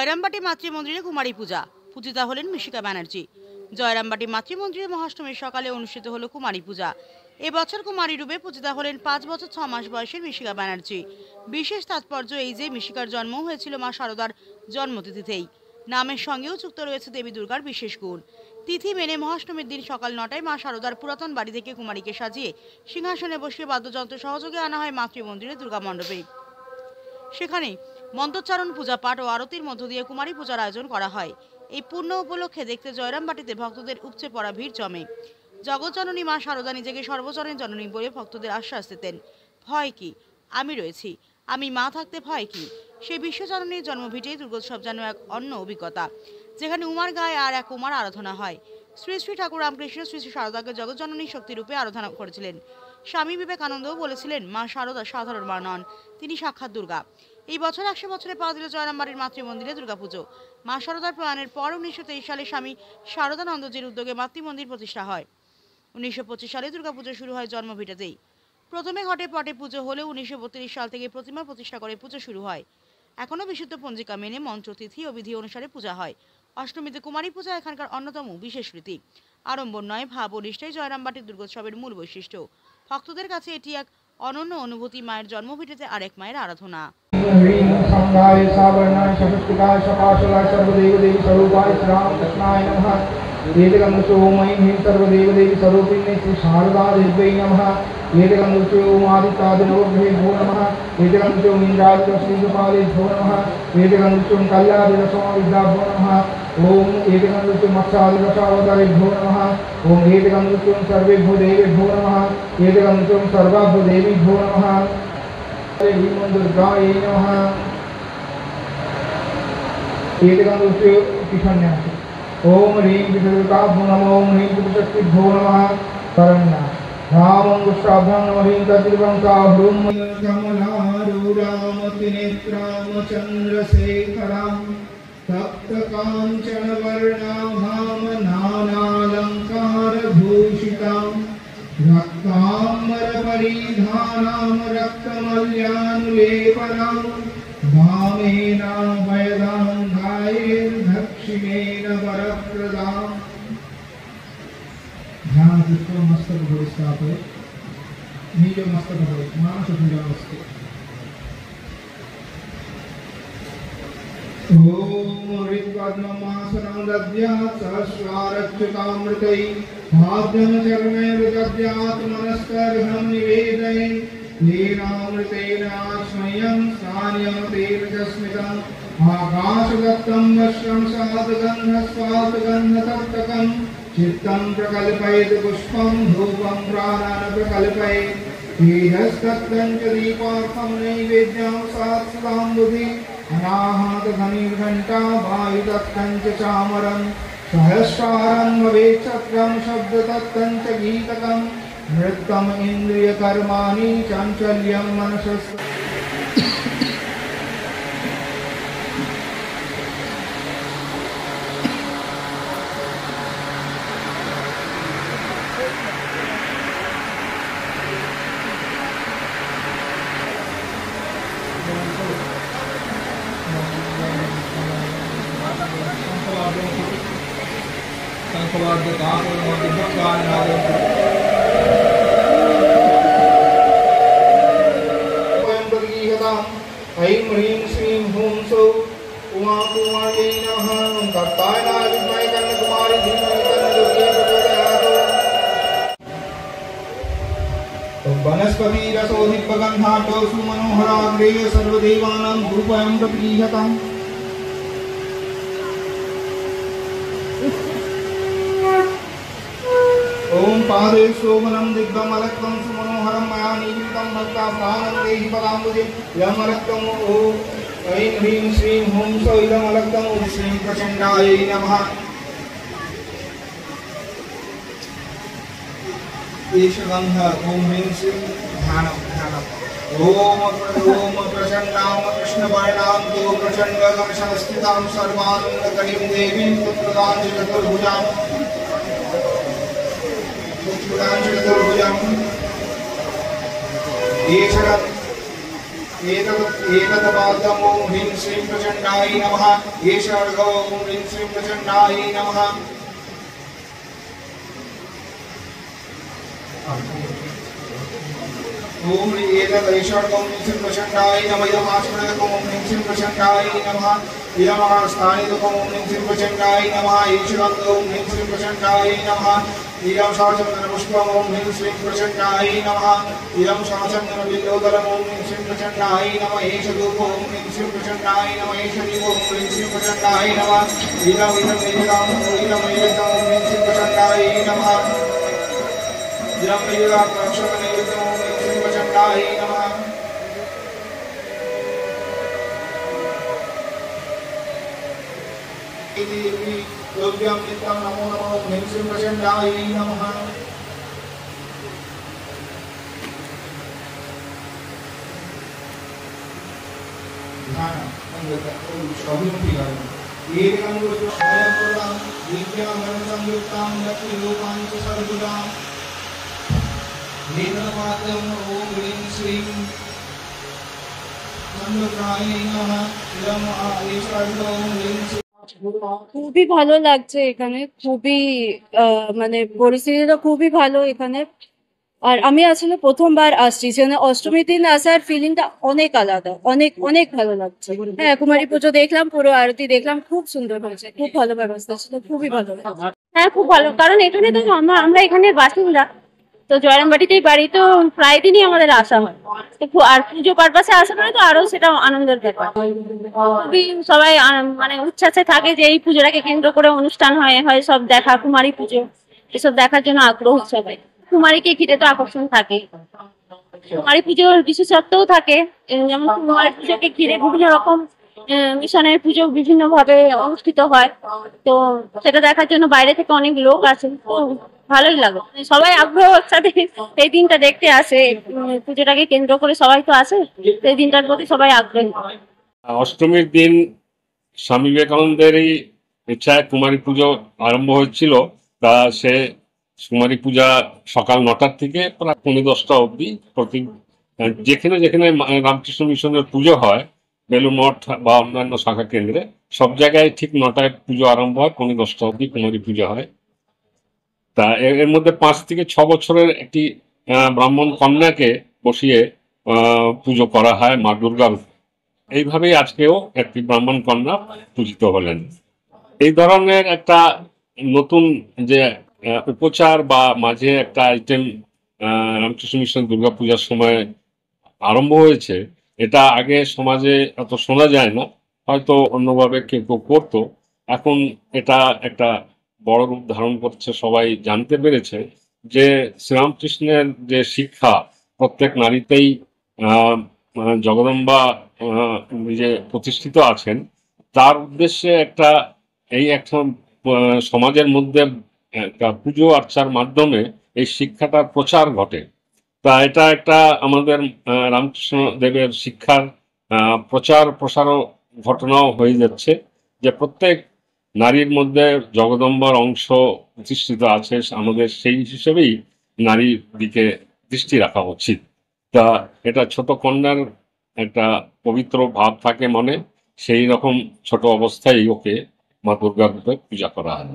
জয়রামবাটি মাতৃমন্দিরে কুমারী পূজা, পূজিতা হলেন মিশিকা ব্যানার্জি। জয়রামবাটি মাতৃমন্দিরে মহাষ্টমীর সকালে অনুষ্ঠিত হলো কুমারী পূজা। এবছর কুমারী রূপে পূজিতা হলেন 5 বছর 6 মাস বয়সের মিশিকা ব্যানার্জি। বিশেষ তাৎপর্য এই যে মিশিকার জন্ম হয়েছিল মা শারদার জন্মতিথিতেই। নামের সঙ্গেও যুক্ত রয়েছে দেবী দুর্গার বিশেষ গুণ। তিথি মেনে মহাষ্টমীর দিন সকাল 9টায় মা শারদার পুরাতন বাড়ি থেকে কুমারীকে সাজিয়ে সিংহাসনে বসিয়ে বাদ্যযন্ত্র সহযোগে আনা হয় মাতৃমন্দিরে দুর্গা মণ্ডপে। সেখানে মন্ত্রোচ্চারণ, পূজা পাঠ ও আরতির মধ্য দিয়ে কুমারী পূজার আয়োজন করা হয়। এই পূর্ণ উপলক্ষে দেখতে জয়রামবাটিতে ভক্তদের উপচে পড়া ভিড় জমে। জগৎজননী মা শারদা নিজেকে সর্বজনের জননী বলে ভক্তদের আশ্বাস দিতেন। ভয় কি, আমি রয়েছি, আমি মা থাকতে ভয় কি। সেই বিশ্বজননীর জন্মভিটেই দুর্গোৎসব যেন এক অন্য অভিজ্ঞতা, যেখানে উমার গায়ে আর এক উমার আরাধনা হয়। শ্রী শ্রী ঠাকুর রামকৃষ্ণ শ্রী শ্রী শারদাকে জগৎজননী শক্তিরূপে আরাধনা করেছিলেন। স্বামী বিবেকানন্দও বলেছিলেন, মা শারদা সাধারণ মা নন, তিনি সাক্ষাৎ দুর্গা। এই বছর 100 বছরে পা দিল জয়রামবাটির মাতৃমন্দিরে দুর্গাপুজো। মা শারদার প্রয়াণের পর 1923 সালে স্বামী শারদানন্দজির উদ্যোগে মাতৃমন্দির প্রতিষ্ঠা হয়। 1925 সালে দুর্গাপুজো শুরু হয় জন্মভিটাতেই। প্রথমে ঘটে পটে পুজো হলেও 1932 সাল থেকে প্রতিমা প্রতিষ্ঠা করে পুজো শুরু হয়। এখনও বিশুদ্ধ পঞ্জিকা মেনে মন্ত্র, তিথি ও বিধি অনুসারে পূজা হয়। অষ্টমীতে কুমারী পূজা এখানকার অন্যতম বিশেষ রীতি। আড়ম্বর নয়, ভাব ও নিষ্ঠাই জয়রামবাটির দুর্গোৎসবের মূল বৈশিষ্ট্য। ভক্তদের কাছে এটি এক অনন্য অনুভূতি, মায়ের জন্মভিটেতে আরেক মায়ের আরাধনা। ओम एतकं मत्स्यादिरसावतारेभ्यो नमः। ओम एतकं सर्वेभ्यो देवेभ्यो नमः। एतकं सर्वाभ्यो देवीभ्यो नमः। ह्रीं दुर्गायै नमः। एतकं किशन्या। ओम ह्रीं दुर्गाभ्यो नमः। ओम ह्रीं शक्तिभ्यो नमः। शरण्या रामं गुष्टाभ्यां नमः। ह्रीं तद्दिवं साहुं कमलारूढामतिनेत्रां चन्द्रशेखरां तप्तकाञ्चन वर्णाभां नानालङ्कारभूषितां रक्ताम्बरपरिधानां रक्तमल्यानुलेपनां वामेनाभयदां गायेर्दक्षिणेन वरप्रदां। ध्यान पुष्प मस्तक स्थापय। निज मस्तक मानस पूजामस्तु। ओम ऋत्पद्ममासनं दद्यात् सहस्रारच्युतामृतै भाद्यं चर्मैर्दद्यात् मनस्कर्हं निवेदये लीलामृतेन आश्मयं स्थान्यमतेर्जस्मितम् आकाशदत्तं वश्यं सातगन्धस्वातगन्धतप्तकं चित्तं प्रकल्पयेत् पुष्पं धूपं प्राणान् प्रकल्पयेत् तेजस्तत्तं च दीपार्थं नैवेद्यं सात्सदाम्बुधि अनाहत घनीघण्टा वायुदत्तं च चामरं सहस्रारं भवेत् चक्रं शब्ददत्तं च गीतकं नृत्यम् इन्द्रियकर्माणि चाञ्चल्यं मनसस्तु। ऐं ह्रीं श्रीं हूं सौः उमा कुमार्यै नमः। कर्ताय विद्महे कन्याकुमारी धीमहि तन्नो दुर्गे प्रचोदयात्। वनस्पतिरसोऽधिकगन्धाढ्यो सुमनोहराग्रे सर्वदेवानां धूपं प्रतीयताम्। ओम पादे शोभनं दिग्गमलक्तं सुमनोहरं मया निर्मितं भक्ता प्राणं देहि पदाम्बुजे यमलक्तं। ओम ऐं ह्रीं श्रीं हूं सौः इदमलक्तं। ओम श्रीं प्रचण्डायै नमः। ईशगन्ध ओम ह्रीं श्रीं ध्यानं। ओम प्रचण्डां कृष्णवर्णां तु प्रचण्डगमशस्थितां सर्वानन्दकरीं देवीं पुत्रदां चतुर्भुजां एतदपादम् ॐ ह्रीं श्रीं प्रचण्डायै नमः एष अर्घ्यो ॐ ह्रीं श्रीं प्रचण्डायै नमः ओम एतदैषर्गं श्रीं प्रचण्डायै नमः इदमास्मृतकम् ॐ ह्रीं श्रीं प्रचण्डायै नमः इदमहास्थानिदकम् ॐ ह्रीं श्रीं प्रचण्डायै नमः ईश्वरन्दो ॐ ह्रीं श्रीं प्रचण्डायै नमः इदं शाचन्दनपुष्पम् ॐ ह्रीं श्रीं प्रचण्डायै नमः इदं शाचन्दनबिल्लोदरम् ॐ ह्रीं श्रीं प्रचण्डायै नमः एष धूपो ॐ ह्रीं श्रीं प्रचण्डायै नमः एष दीपो ॐ ह्रीं श्रीं प्रचण्डायै नमः इदमेतम् ॐ ह्रीं श्रीं प्रचण्डायै नमः इदमेतम् ॐ ह्रीं श्रीं प्रचण्डायै नमः देवी योग्यं नित्यं नमो नमः ॐ ह्रीं श्रीं प्रचण्डायै नमः अभिमुखी एकं रूपं विद्यां संयुक्तां लक्ष्मीरूपां च सर्वदां नेत्रपात्रं ॐ ह्रीं श्रीं चन्द्रकायै नमः इदं ईश्वरं ॐ ह्रीं খুবই ভালো লাগছে এখানে, খুবই মানে পরিস্থিতিটা খুবই ভালো এখানে। আর আমি আসলে প্রথমবার আসছি, যেখানে অষ্টমীর দিন আসার ফিলিংটা অনেক আলাদা, অনেক অনেক ভালো লাগছে। হ্যাঁ, কুমারী পুজো দেখলাম, পুরো আরতি দেখলাম, খুব সুন্দর হয়েছে, খুব ভালো ব্যবস্থা ছিল, খুবই ভালো। হ্যাঁ, খুব ভালো, কারণ এখানে তো আমরা এখানে বাসিন্দা, তো জয়রামবাটিতেই বাড়ি, তো প্রায় দিনই আমাদের আসা হয়। আর পুজো পারপাসে আসা করে তো আরো সেটা আনন্দের ব্যাপার। খুবই সবাই মানে উচ্ছ্বাসে থাকে যে এই পুজোটাকে কেন্দ্র করে অনুষ্ঠান হয় সব দেখা, কুমারী পুজো এসব দেখার জন্য আগ্রহ সবাই। কুমারীকে ঘিরে তো আকর্ষণ থাকে, কুমারী পুজোর বিশেষত্বও থাকে, যেমন কুমারী পুজোকে ঘিরে বিভিন্ন রকম মিশনের পুজো বিভিন্ন ভাবে অনুষ্ঠিত হয়, তো সেটা দেখার জন্য বাইরে থেকে অনেক লোক আসে, তো ভালোই লাগে। সবাই আগ্রহের সাথে এই দিনটা দেখতে আসে, পুজোটাকে কেন্দ্র করে সবাই তো আসে, এই দিনটার প্রতি সবাই আগ্রহী। অষ্টমীর দিন স্বামী বিবেকানন্দেরই ইচ্ছায় কুমারী পুজো আরম্ভ হয়েছিল। তা সে কুমারী পূজা সকাল 9টার থেকে প্রায় 10:30 অবধি প্রতি যেখানে যেখানে রামকৃষ্ণ মিশনের পুজো হয়, বেলুড় মঠ বা অন্যান্য শাখা কেন্দ্রে, সব জায়গায় ঠিক 9টায় পুজো আরম্ভ হয়, 10:30 অবধি কুমারী পুজো হয়। তা এর মধ্যে 5 থেকে 6 বছরের একটি ব্রাহ্মণ কন্যাকে বসিয়ে পুজো করা হয় মা দুর্গার। এইভাবেই আজকেও একটি ব্রাহ্মণ কন্যা পূজিত হলেন। এই ধরনের একটা নতুন যে উপচার বা মাঝে একটা আইটেম রামকৃষ্ণ মিশন দুর্গাপূজার সময় আরম্ভ হয়েছে, এটা আগে সমাজে এত শোনা যায় না, হয়তো অন্যভাবে কেউ কেউ করতো। এখন এটা একটা বড় রূপ ধারণ করছে, সবাই জানতে পেরেছে যে শ্রীরামকৃষ্ণের যে শিক্ষা প্রত্যেক নারীতেই জগদম্বা নিজে প্রতিষ্ঠিত আছেন, তার উদ্দেশ্যে একটা সমাজের মধ্যে একটা পুজো আর্চার মাধ্যমে এই শিক্ষাটার প্রচার ঘটে। তা এটা একটা আমাদের রামকৃষ্ণ দেবের শিক্ষার প্রচার প্রসারও ঘটনাও হয়ে যাচ্ছে, যে প্রত্যেক নারীর মধ্যে জগদম্বার অংশ প্রতিষ্ঠিত আছে, আমাদের সেই হিসেবেই নারীর দিকে দৃষ্টি রাখা উচিত। তা এটা ছোট কন্যার একটা পবিত্র ভাব থাকে মনে, সেই রকম ছোট অবস্থায় ওকে মা দুর্গা রূপে পূজা করা হয়।